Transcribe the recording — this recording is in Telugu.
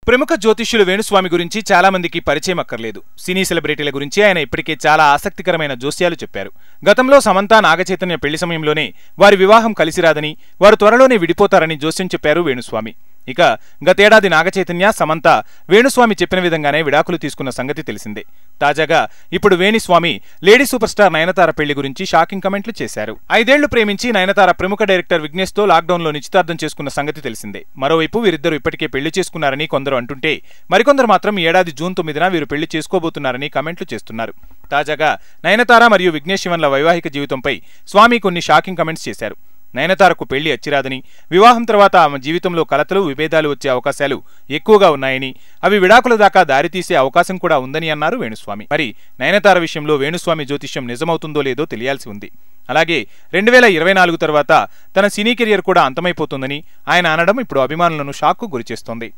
ప్రముఖ జ్యోతిష్యులు వేణుస్వామి గురించి చాలా మందికి పరిచయం అక్కర్లేదు. సినీ సెలబ్రిటీల గురించి ఆయన ఇప్పటికే చాలా ఆసక్తికరమైన జోస్యాలు చెప్పారు. గతంలో సమంత నాగచైతన్య పెళ్లి సమయంలోనే వారి వివాహం కలిసిరాదని, వారు త్వరలోనే విడిపోతారని జోస్యం చెప్పారు వేణుస్వామి. ఇక గతేడాది నాగచైతన్య, సమంత వేణుస్వామి చెప్పిన విధంగానే విడాకులు తీసుకున్న సంగతి తెలిసిందే. తాజాగా ఇప్పుడు Venu Swamy lady super star Nayanthara పెళ్లి గురించి షాకింగ్ కమెంట్లు చేశారు. 5 ఏళ్లు ప్రేమించి నయనతార ప్రముఖ డైరెక్టర్ విఘ్నేష్ తో లాక్డౌన్లో నిశ్చితార్థం చేసుకున్న సంగతి తెలిసిందే. మరోవైపు వీరిద్దరూ ఇప్పటికే పెళ్లి చేసుకున్నారని కొందరు అంటుంటే, మరికొందరు మాత్రం ఈ ఏడాది జూన్ 9న వీరు పెళ్లి చేసుకోబోతున్నారని కమెంట్లు చేస్తున్నారు. తాజాగా నయనతార మరియు విఘ్నేష్ శివన్ల వైవాహిక జీవితంపై స్వామి కొన్ని షాకింగ్ కమెంట్స్ చేశారు. నయనతారకు పెళ్లి అచ్చిరాదని, వివాహం తర్వాత ఆమె జీవితంలో కలతలు, విభేదాలు వచ్చే అవకాశాలు ఎక్కువగా ఉన్నాయని, అవి విడాకుల దాకా దారితీసే అవకాశం కూడా ఉందని అన్నారు వేణుస్వామి. మరి నయనతార విషయంలో వేణుస్వామి జ్యోతిష్యం నిజమవుతుందో లేదో తెలియాల్సి ఉంది. అలాగే 2024 తర్వాత తన సినీ కెరియర్ కూడా అంతమైపోతుందని ఆయన అనడం ఇప్పుడు అభిమానులను షాక్కు గురిచేస్తోంది.